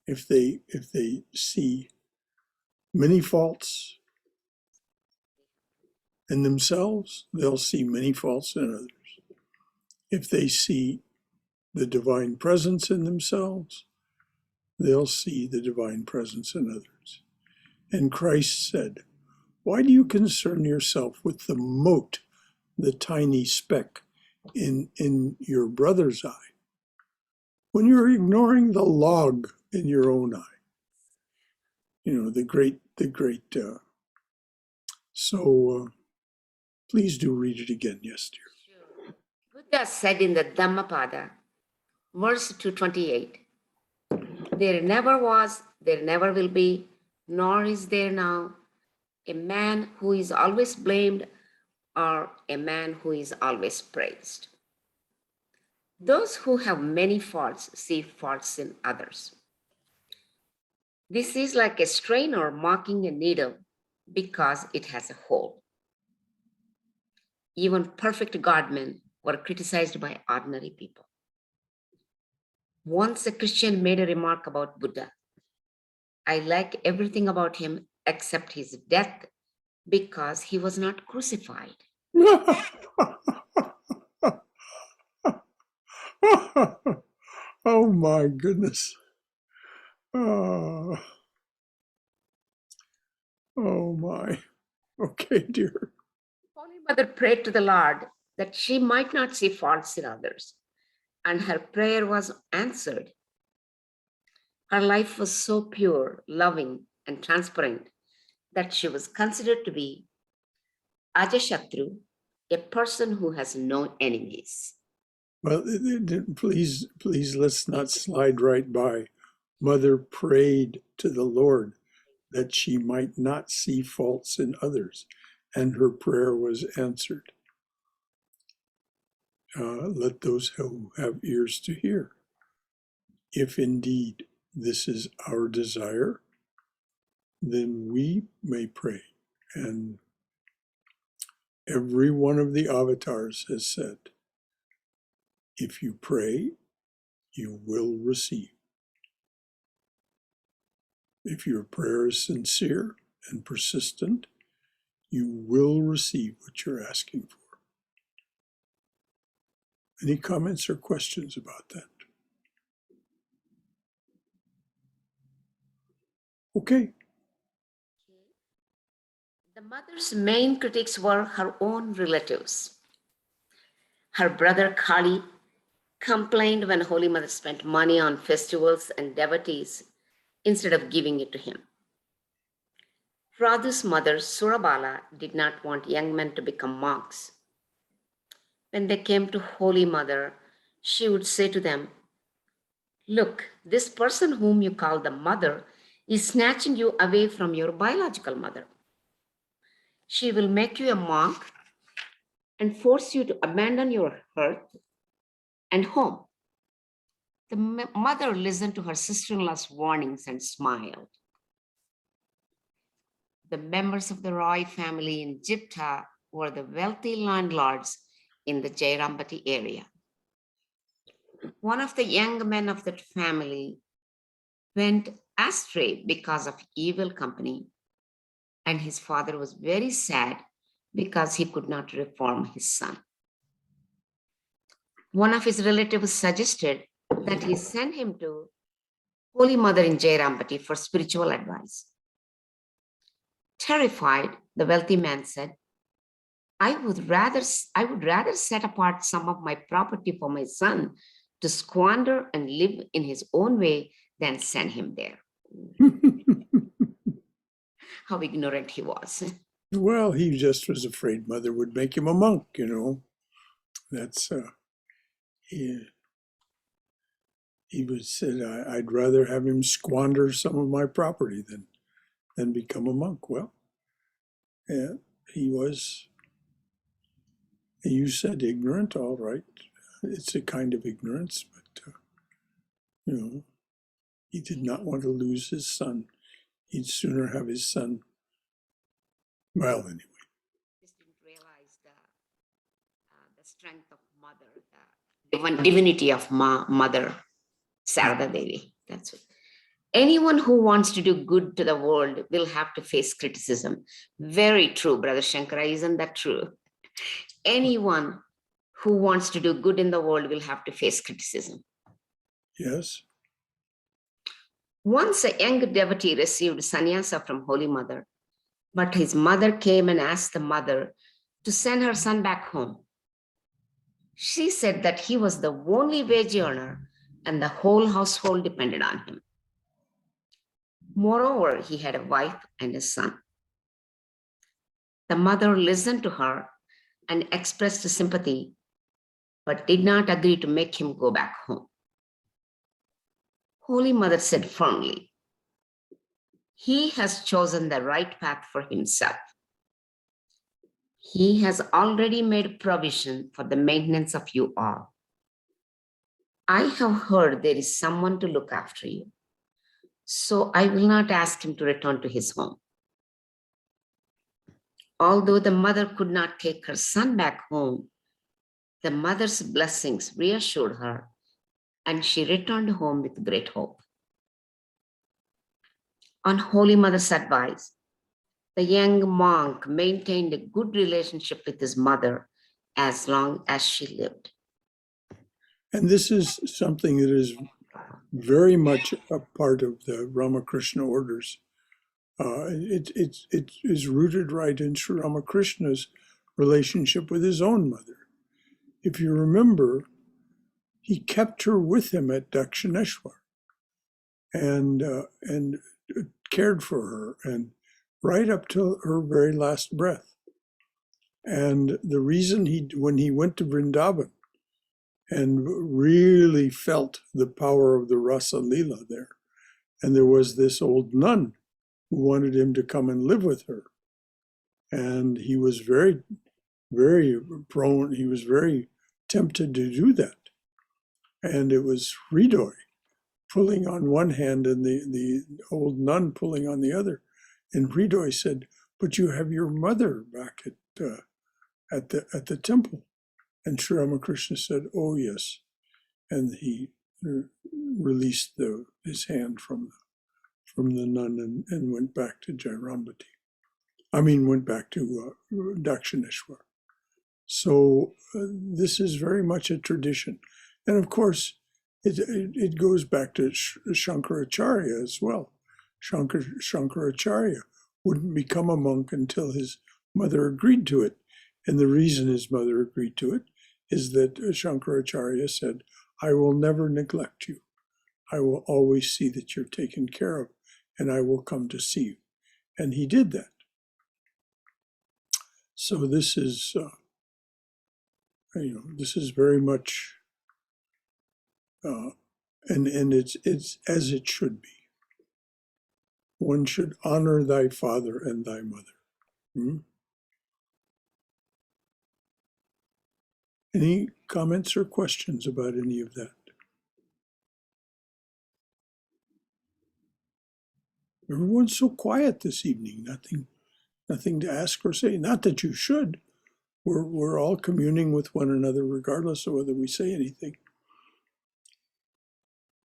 Speaker 1: If they see many faults in themselves, they'll see many faults in others. If they see the divine presence in themselves, they'll see the divine presence in others. And Christ said, why do you concern yourself with the mote, the tiny speck in your brother's eye, when you're ignoring the log in your own eye? You know, the great, please do read it again. Yes, dear.
Speaker 2: Sure. Buddha said in the Dhammapada, verse 228, there never was, there never will be, nor is there now a man who is always blamed or a man who is always praised. Those who have many faults see faults in others. This is like a strainer marking a needle because it has a hole. Even perfect godmen were criticized by ordinary people. Once a Christian made a remark about Buddha. I like everything about him except his death because he was not crucified.
Speaker 1: Oh my goodness. Oh my. Okay, dear.
Speaker 2: Holy Mother prayed to the Lord that she might not see faults in others, and her prayer was answered. Her life was so pure, loving, and transparent that she was considered to be Ajashatru, a person who has no enemies.
Speaker 1: Well, please, let's not slide right by. Mother prayed to the Lord that she might not see faults in others, and her prayer was answered. Let those who have ears to hear. If indeed this is our desire, then we may pray. And every one of the avatars has said, if you pray, you will receive. If your prayer is sincere and persistent, you will receive what you're asking for. Any comments or questions about that? Okay.
Speaker 2: The mother's main critics were her own relatives. Her brother Kali complained when Holy Mother spent money on festivals and devotees instead of giving it to him. Radhu's mother, Surabala, did not want young men to become monks. When they came to Holy Mother, she would say to them, look, this person whom you call the mother is snatching you away from your biological mother. She will make you a monk and force you to abandon your hearth and home. The mother listened to her sister-in-law's warnings and smiled. The members of the Roy family in Jipta were the wealthy landlords in the Jairambati area. One of the young men of that family went astray because of evil company, and his father was very sad because he could not reform his son. one of his relatives suggested that he send him to Holy Mother in Jairambati for spiritual advice. Terrified, the wealthy man said, I would rather set apart some of my property for my son to squander and live in his own way than send him there. How ignorant he was.
Speaker 1: Well, he just was afraid Mother would make him a monk, you know. That's, he said, I'd rather have him squander some of my property than become a monk. Well, yeah, he was, you said ignorant, all right. It's a kind of ignorance, but, you know, he did not want to lose his son. He'd sooner have his son. Well, anyway.
Speaker 2: Just didn't realize the strength of Mother, the divinity of Mother Sarada Devi. That's it. Anyone who wants to do good to the world will have to face criticism. Very true, Brother Shankara. Isn't that true? Anyone who wants to do good in the world will have to face criticism.
Speaker 1: Yes.
Speaker 2: Once a young devotee received sannyasa from Holy Mother, but his mother came and asked the mother to send her son back home. She said that he was the only wage earner and the whole household depended on him. Moreover, he had a wife and a son. The mother listened to her and expressed sympathy, but did not agree to make him go back home. Holy Mother said firmly, he has chosen the right path for himself. He has already made provision for the maintenance of you all. I have heard there is someone to look after you, so I will not ask him to return to his home. Although the mother could not take her son back home, the mother's blessings reassured her, and she returned home with great hope. On Holy Mother's advice, the young monk maintained a good relationship with his mother as long as she lived.
Speaker 1: And this is something that is very much a part of the Ramakrishna orders. It is rooted right in Sri Ramakrishna's relationship with his own mother. If you remember, he kept her with him at Dakshineshwar and cared for her, and right up to her very last breath. And the reason when he went to Vrindavan and really felt the power of the Rasa Leela there, and there was this old nun who wanted him to come and live with her, and he was very, very prone, he was very tempted to do that. And it was Hridoy pulling on one hand and the old nun pulling on the other. And Hridoy said, but you have your mother back at the temple. And Sri Ramakrishna said, oh yes. And he released his hand from the nun and went back to Jairambati. Went back to Dakshineshwar. So this is very much a tradition. And of course, it goes back to Shankaracharya as well. Shankaracharya wouldn't become a monk until his mother agreed to it. And the reason his mother agreed to it is that Shankaracharya said, I will never neglect you. I will always see that you're taken care of, and I will come to see you. And he did that. So this is, this is very much, and it's as it should be. One should honor thy father and thy mother. Any comments or questions about any of that? Everyone's so quiet this evening. Nothing to ask or say. Not that you should. We're all communing with one another, regardless of whether we say anything.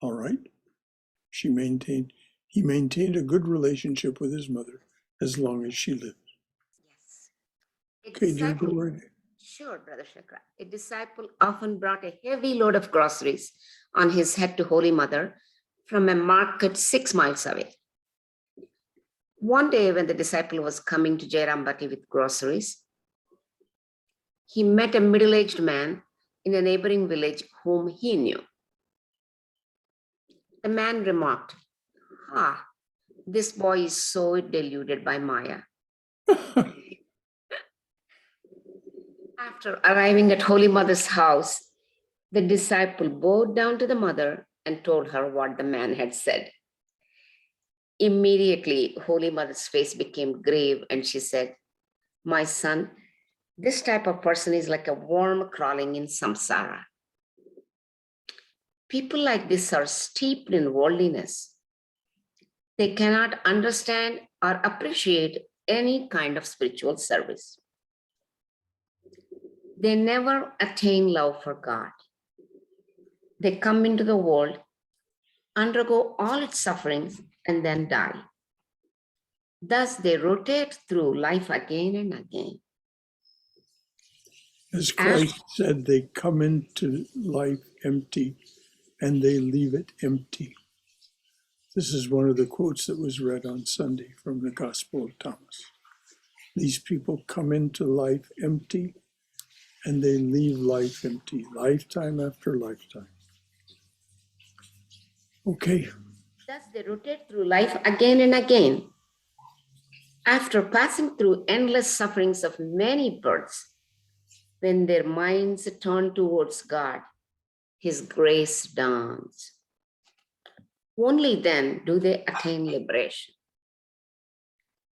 Speaker 1: All right. He maintained a good relationship with his mother as long as she lived.
Speaker 2: Yes.
Speaker 1: Okay, dear, go right.
Speaker 2: Sure, Brother Shankara. A disciple often brought a heavy load of groceries on his head to Holy Mother from a market 6 miles away. One day, when the disciple was coming to Jairambati with groceries, he met a middle-aged man in a neighboring village whom he knew. The man remarked, "Ah, this boy is so deluded by Maya." After arriving at Holy Mother's house, the disciple bowed down to the mother and told her what the man had said. Immediately, Holy Mother's face became grave and she said, "My son, this type of person is like a worm crawling in samsara. People like this are steeped in worldliness. They cannot understand or appreciate any kind of spiritual service. They never attain love for God. They come into the world, undergo all its sufferings, and then die. Thus, they rotate through life again and again."
Speaker 1: As Christ said, they come into life empty and they leave it empty. This is one of the quotes that was read on Sunday from the Gospel of Thomas. These people come into life empty and they leave life empty, lifetime after lifetime. Okay.
Speaker 2: Thus, they rotate through life again and again. After passing through endless sufferings of many births, when their minds turn towards God, His grace dawns. Only then do they attain liberation.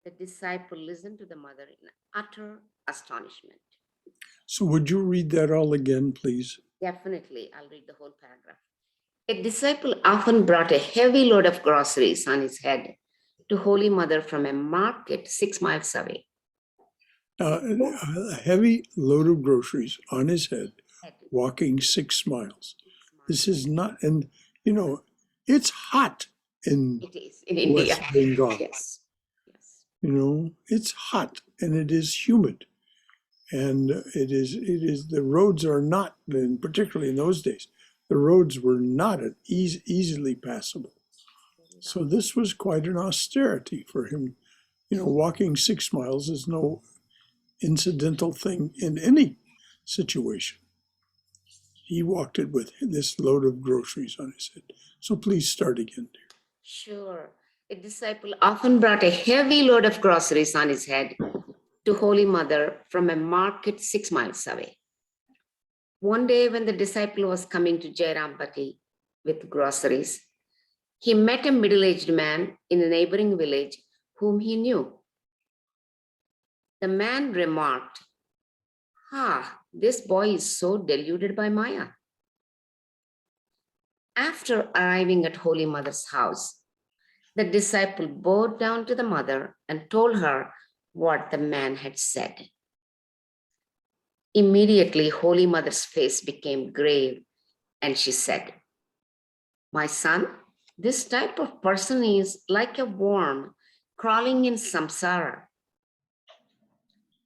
Speaker 2: The disciple listened to the mother in utter astonishment.
Speaker 1: So would you read that all again, please?
Speaker 2: Definitely, I'll read the whole paragraph. A disciple often brought a heavy load of groceries on his head to Holy Mother from a market 6 miles away.
Speaker 1: A heavy load of groceries on his head, walking 6 miles. This is not, and you know, it's hot in
Speaker 2: It is in
Speaker 1: West
Speaker 2: India.
Speaker 1: Bengal.
Speaker 2: Yes.
Speaker 1: You know, it's hot and it is humid. And it is the roads are not, and particularly in those days, the roads were not easily passable. So this was quite an austerity for him. You know, walking 6 miles is no incidental thing in any situation. He walked it with this load of groceries on his head. So please start again, dear.
Speaker 2: Sure. A disciple often brought a heavy load of groceries on his head to Holy Mother from a market 6 miles away. One day, when the disciple was coming to Jairambati with groceries, he met a middle-aged man in a neighboring village whom he knew. The man remarked, "Ah, this boy is so deluded by Maya." After arriving at Holy Mother's house, the disciple bowed down to the mother and told her what the man had said. Immediately, Holy Mother's face became grave and she said, "My son, this type of person is like a worm crawling in samsara.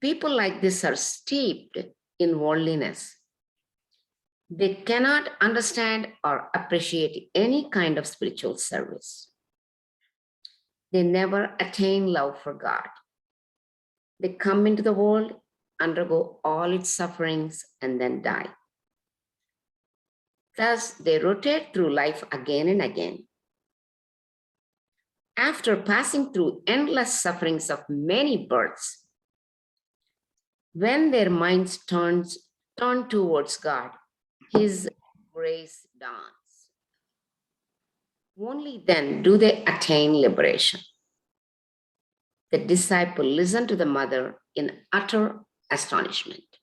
Speaker 2: People like this are steeped in worldliness. They cannot understand or appreciate any kind of spiritual service. They never attain love for God. They come into the world, undergo all its sufferings, and then die. Thus, they rotate through life again and again. After passing through endless sufferings of many births, when their minds turn towards God, His grace dawns. Only then do they attain liberation." The disciple listened to the mother in utter astonishment.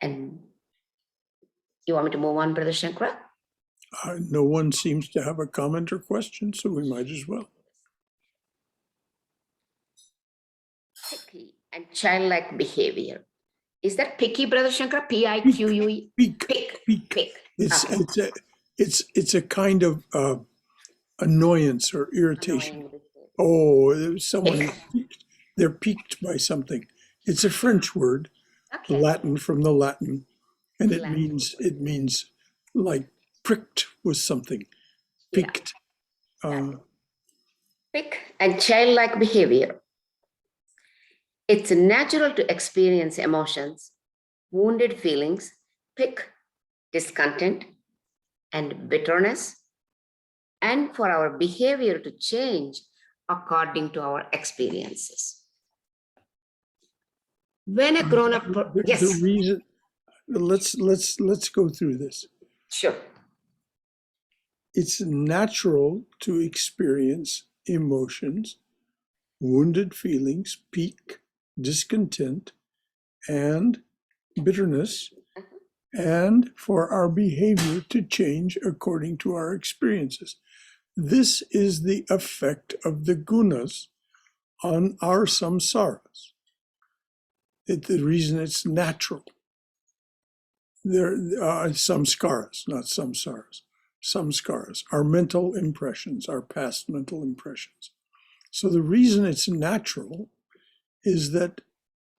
Speaker 2: And you want me to move on, Brother Shankara?
Speaker 1: No one seems to have a comment or question, so we might as well.
Speaker 2: Picky and childlike behavior. Is that picky, Brother Shankara? P-I-Q-U-E?
Speaker 1: Peak. It's a kind of annoyance or irritation.
Speaker 2: Annoying behavior.
Speaker 1: Oh, someone is piqued. they're piqued by something. It's a French word,
Speaker 2: Okay.
Speaker 1: Latin from the Latin, and it
Speaker 2: Latin.
Speaker 1: means like pricked with something,
Speaker 2: Yeah.
Speaker 1: piqued.
Speaker 2: Pick and childlike behavior. It's natural to experience emotions, wounded feelings, pick, discontent, and bitterness, and for our behavior to change according to our experiences. When a grown-up,
Speaker 1: The
Speaker 2: yes,
Speaker 1: reason, let's go through this.
Speaker 2: sure.
Speaker 1: It's natural to experience emotions, wounded feelings, pique, discontent, and bitterness, and for our behavior to change according to our experiences. This is the effect of the gunas on our samsaras. The reason it's natural. There are samskaras, not samsaras. Samskaras, our mental impressions, our past mental impressions. So the reason it's natural is that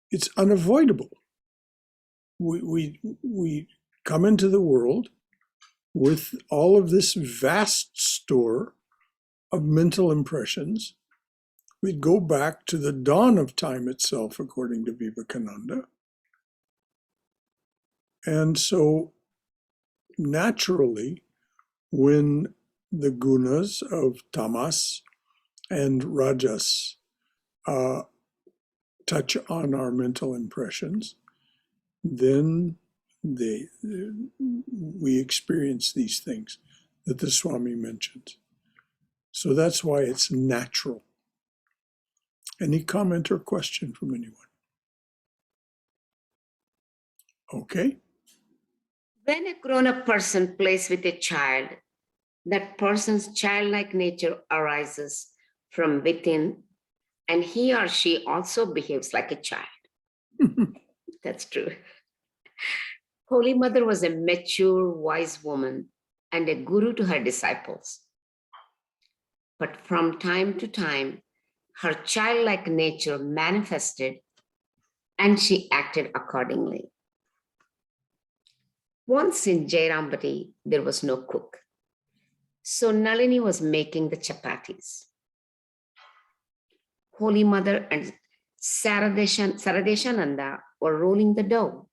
Speaker 1: it's unavoidable. We come into the world with all of this vast store of mental impressions. We go back to the dawn of time itself, according to Vivekananda. And so naturally, when the gunas of tamas and rajas touch on our mental impressions, then we experience these things that the Swami mentioned. So that's why it's natural. Any comment or question from anyone? Okay.
Speaker 2: When a grown-up person plays with a child, that person's childlike nature arises from within, and he or she also behaves like a child. That's true. Holy Mother was a mature, wise woman and a guru to her disciples. But from time to time, her childlike nature manifested and she acted accordingly. Once in Jairambati, there was no cook. So Nalini was making the chapatis. Holy Mother and Saradeshananda were rolling the dough.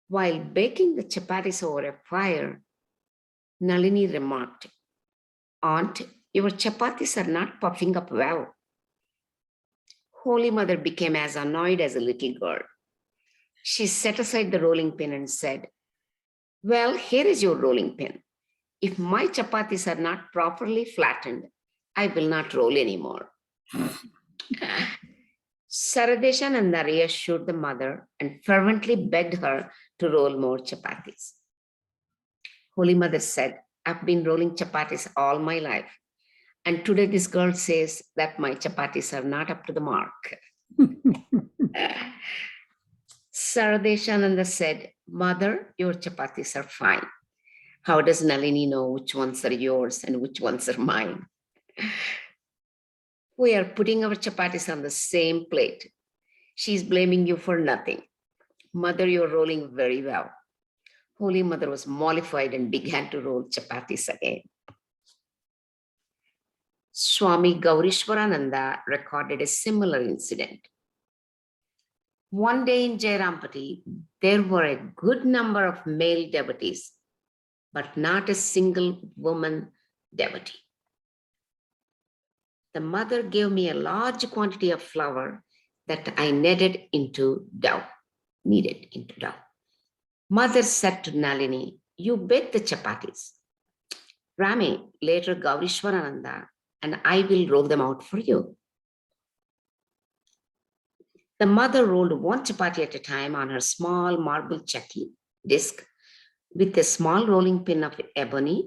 Speaker 2: While baking the chapatis over a fire, Nalini remarked, "Aunt, your chapatis are not puffing up well." Holy Mother became as annoyed as a little girl. She set aside the rolling pin and said, "Well, here is your rolling pin. If my chapatis are not properly flattened, I will not roll anymore." Saradeshananda reassured the mother and fervently begged her to roll more chapatis. Holy Mother said, "I've been rolling chapatis all my life. And today this girl says that my chapatis are not up to the mark." Saradeshananda said, "Mother, your chapatis are fine. How does Nalini know which ones are yours and which ones are mine? We are putting our chapatis on the same plate. She's blaming you for nothing. Mother, you're rolling very well." Holy Mother was mollified and began to roll chapatis again. Swami Gaurishwarananda recorded a similar incident. One day in Jairampati, there were a good number of male devotees, but not a single woman devotee. The mother gave me a large quantity of flour that I kneaded into dough. Mother said to Nalini, "You bake the chapatis. Rami, later Gaurishwarananda, and I will roll them out for you." The mother rolled one chapati at a time on her small marble chakki disc with a small rolling pin of ebony,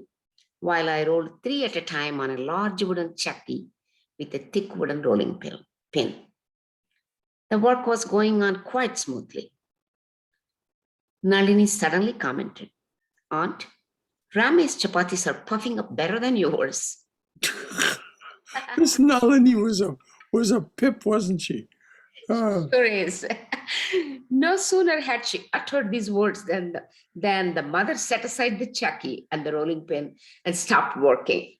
Speaker 2: while I rolled 3 at a time on a large wooden chakki with a thick wooden rolling pin. The work was going on quite smoothly. Nalini suddenly commented, "Aunt, Rami's chapatis are puffing up better than yours."
Speaker 1: This Nalini was a was a pip, wasn't she?
Speaker 2: Sure is. No sooner had she uttered these words than the mother set aside the chucky and the rolling pin and stopped working.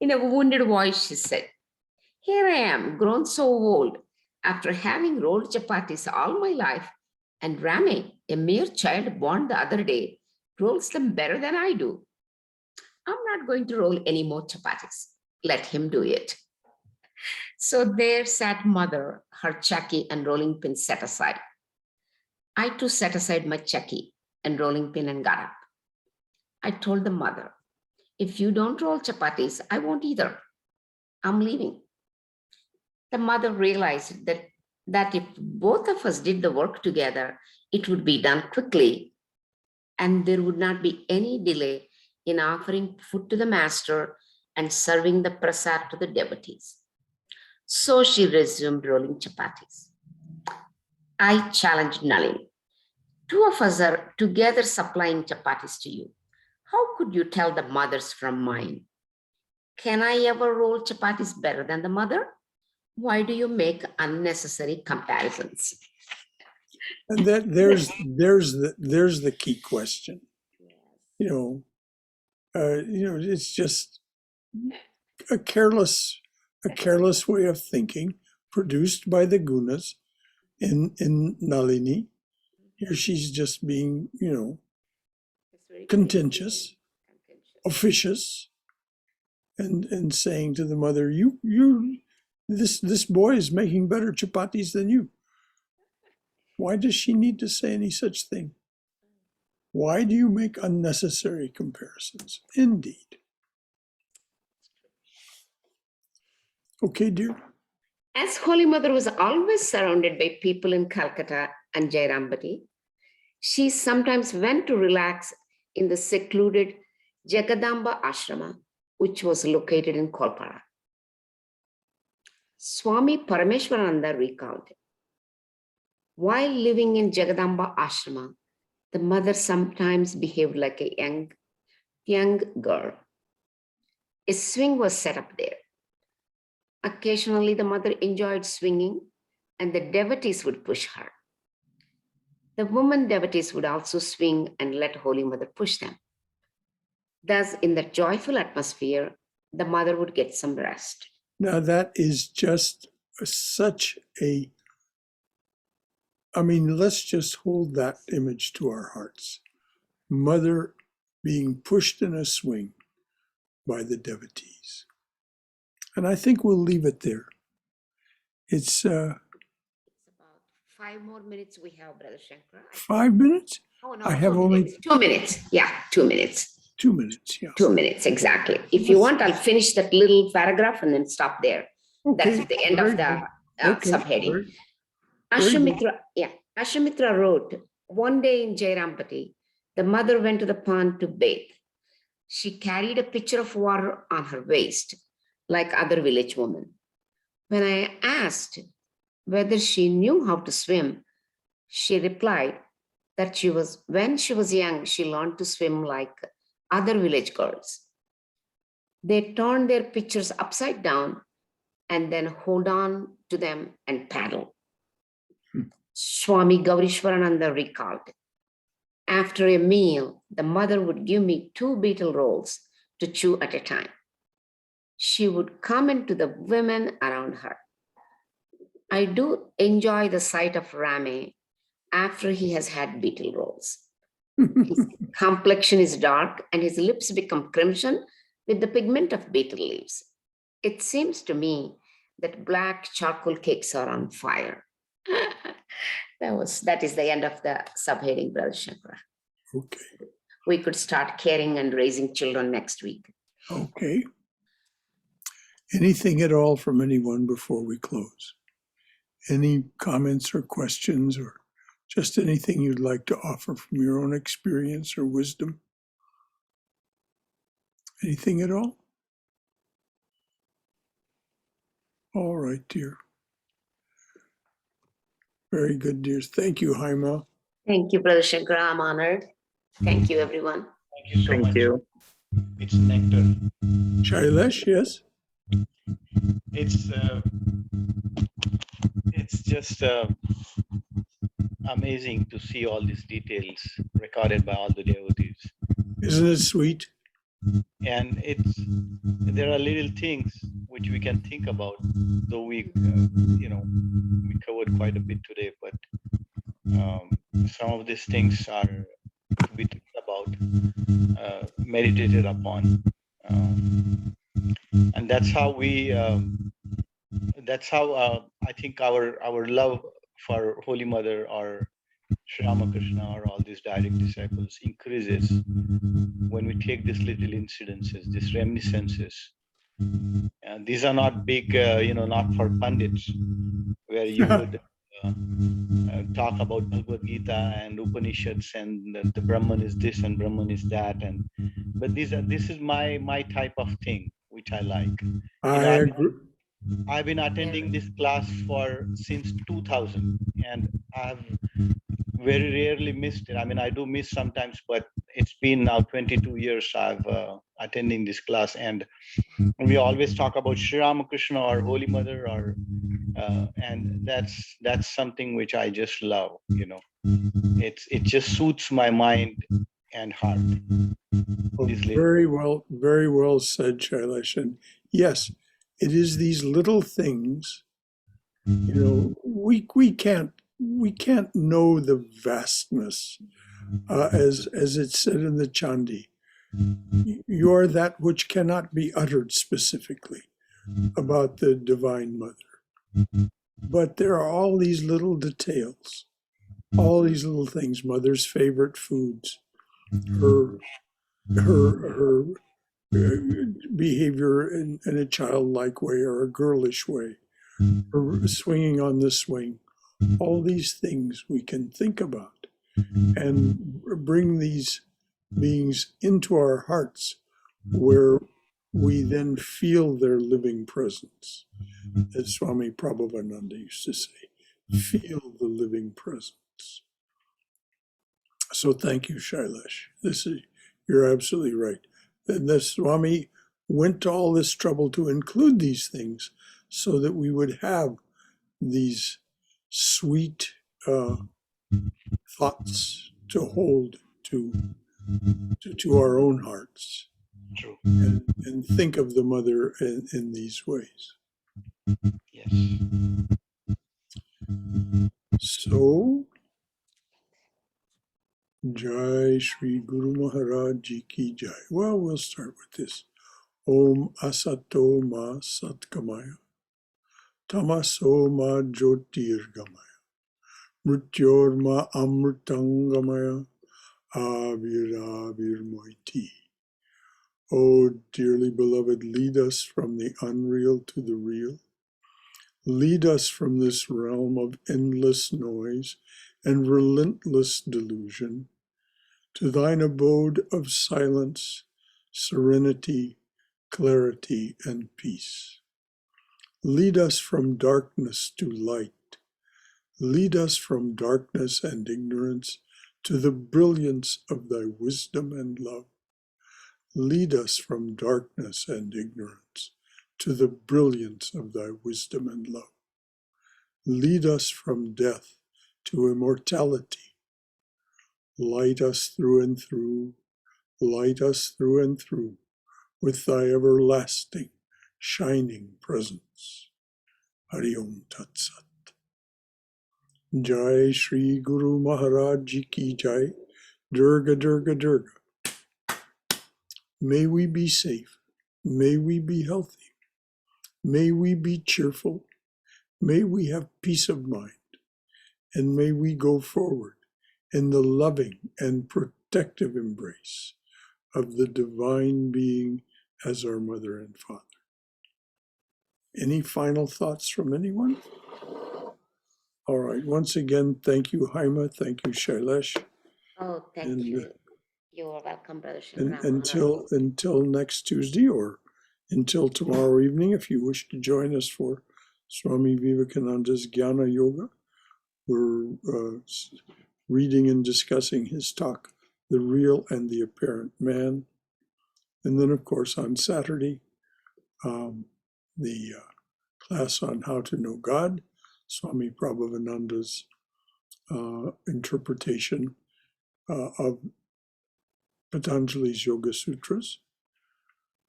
Speaker 2: In a wounded voice, she said, "Here I am, grown so old, after having rolled chapatis all my life, and Rami, a mere child born the other day, rolls them better than I do. I'm not going to roll any more chapatis. Let him do it." So there sat mother, her chucky and rolling pin set aside. I too set aside my chucky and rolling pin and got up. I told the mother, "If you don't roll chapatis, I won't either. I'm leaving." The mother realized that if both of us did the work together, it would be done quickly and there would not be any delay in offering food to the master and serving the prasad to the devotees. So she resumed rolling chapatis. I challenged Nalini. Two of us are together supplying chapatis to you. How could you tell the mothers from mine? Can I ever roll chapatis better than the mother? Why do you make unnecessary comparisons?
Speaker 1: And there's the key question. It's just a careless way of thinking produced by the gunas in Nalini. Here she's just being, contentious, officious, and saying to the mother, this boy is making better chapatis than you. Why does she need to say any such thing? Why do you make unnecessary comparisons? Indeed. Okay, dear.
Speaker 2: As Holy Mother was always surrounded by people in Calcutta and Jairambati, she sometimes went to relax in the secluded Jagadamba Ashrama, which was located in Kolpara. Swami Parameshwarananda recalled, while living in Jagadamba Ashrama, the mother sometimes behaved like a young girl. A swing was set up there. Occasionally, the mother enjoyed swinging, and the devotees would push her. The women devotees would also swing and let Holy Mother push them. Thus, in that joyful atmosphere, the mother would get some rest.
Speaker 1: Now, that is just such a, let's just hold that image to our hearts. Mother being pushed in a swing by the devotees. And I think we'll leave it there. It's
Speaker 2: about 5 more minutes we have, Brother Shankara.
Speaker 1: 5 minutes?
Speaker 2: Oh, no,
Speaker 1: I have only
Speaker 2: 2 minutes. Yeah, 2 minutes.
Speaker 1: 2 minutes, yeah.
Speaker 2: 2 minutes, exactly. If you want, I'll finish that little paragraph and then stop there.
Speaker 1: Okay.
Speaker 2: That's the end of the subheading. Ashwamitra wrote, one day in Jairambati, the mother went to the pond to bathe. She carried a pitcher of water on her waist, like other village women. When I asked whether she knew how to swim, she replied that when she was young, she learned to swim like other village girls. They turned their pitchers upside down and then hold on to them and paddle. Swami Gaurishwarananda recalled, after a meal, the mother would give me 2 betel rolls to chew at a time. She would comment to the women around her. I do enjoy the sight of Rame after he has had betel rolls. His complexion is dark and his lips become crimson with the pigment of betel leaves. It seems to me that black charcoal cakes are on fire. That is the end of the subheading, Brother Shankara.
Speaker 1: Okay.
Speaker 2: We could start caring and raising children next week.
Speaker 1: Okay. Anything at all from anyone before we close? Any comments or questions or just anything you'd like to offer from your own experience or wisdom? Anything at all? All right, dear. Very good, dears. Thank you, Haima.
Speaker 2: Thank you, Brother Shankara. I'm honored. Thank you, everyone.
Speaker 4: Thank you so
Speaker 5: Thank
Speaker 4: much.
Speaker 5: you.
Speaker 4: It's nectar.
Speaker 1: Shailesh, yes?
Speaker 4: It's it's just amazing to see all these details recorded by all the devotees.
Speaker 1: Isn't it sweet?
Speaker 4: And there are little things which we can think about, though we covered quite a bit today, but some of these things are to be thought about, meditated upon, and that's how I think our love for Holy Mother or Sri Ramakrishna or all these direct disciples increases when we take these little incidences, these reminiscences. And these are not big, not for pundits, where you would talk about Bhagavad Gita and Upanishads and the Brahman is this and Brahman is that, but this is my type of thing which I like.
Speaker 1: I agree.
Speaker 4: I've been attending this class since 2000, and I've very rarely missed it. I mean, I do miss sometimes, but it's been now 22 years I've attending this class, and we always talk about Sri Ramakrishna or Holy Mother, and that's something which I just love. It just suits my mind and heart.
Speaker 1: Well, very well said, Shailesh. And yes, it is these little things. We can't know the vastness, as it's said in the Chandi. You are that which cannot be uttered specifically about the Divine Mother. But there are all these little details, all these little things. Mother's favorite foods, her behavior in a childlike way or a girlish way, her swinging on the swing. All these things we can think about and bring these beings into our hearts, where we then feel their living presence. As Swami Prabhupada used to say, feel the living presence. So thank you, Shailesh. You're absolutely right. And the Swami went to all this trouble to include these things so that we would have these sweet thoughts to hold to our own hearts.
Speaker 4: True.
Speaker 1: And think of the Mother in these ways.
Speaker 4: Yes.
Speaker 1: So, Jai Shri Guru Maharaj Ji Ki Jai. Well, we'll start with this. Om Asato Ma Satkamaya, Tamaso Ma Jyotirgamaya, Mrityor Ma Amritangamaya, Avir Moiti. Oh, dearly beloved, lead us from the unreal to the real. Lead us from this realm of endless noise and relentless delusion to thine abode of silence, serenity, clarity, and peace. Lead us from darkness to light. Lead us from darkness and ignorance to the brilliance of thy wisdom and love. Lead us from darkness and ignorance to the brilliance of thy wisdom and love. Lead us from death to immortality. Light us through and through, light us through and through with thy everlasting, shining presence. Hari Om Tat Sat. Jai Shri Guru Maharaj Ji Ki Jai. Durga, Durga, Durga. May we be safe. May we be healthy. May we be cheerful. May we have peace of mind. And may we go forward in the loving and protective embrace of the Divine Being as our Mother and Father. Any final thoughts from anyone? All right. Once again, thank you, Haima. Thank you, Shailesh.
Speaker 2: Oh, thank you. You're welcome, Brother
Speaker 1: And
Speaker 2: Shankara.
Speaker 1: until next Tuesday or until tomorrow evening, if you wish to join us for Swami Vivekananda's Jnana Yoga, we're reading and discussing his talk, The Real and the Apparent Man. And then, of course, on Saturday, the class on how to know God, Swami Prabhavananda's interpretation of Patanjali's Yoga Sutras.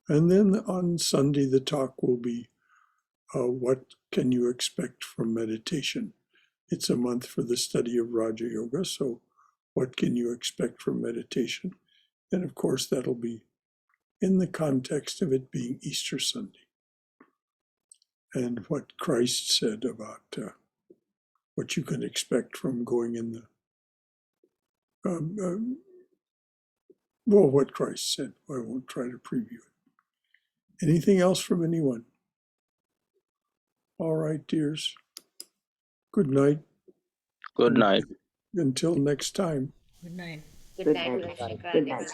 Speaker 1: And then on Sunday, the talk will be what can you expect from meditation? It's a month for the study of Raja Yoga, so what can you expect from meditation? And of course, that'll be in the context of it being Easter Sunday. And what Christ said about what you can expect from going in the, well, what Christ said. I won't try to preview it. Anything else from anyone? All right, dears. Good night.
Speaker 5: Good night.
Speaker 1: Until next time.
Speaker 3: Good night.
Speaker 2: Good night, Lord Shankara, everyone.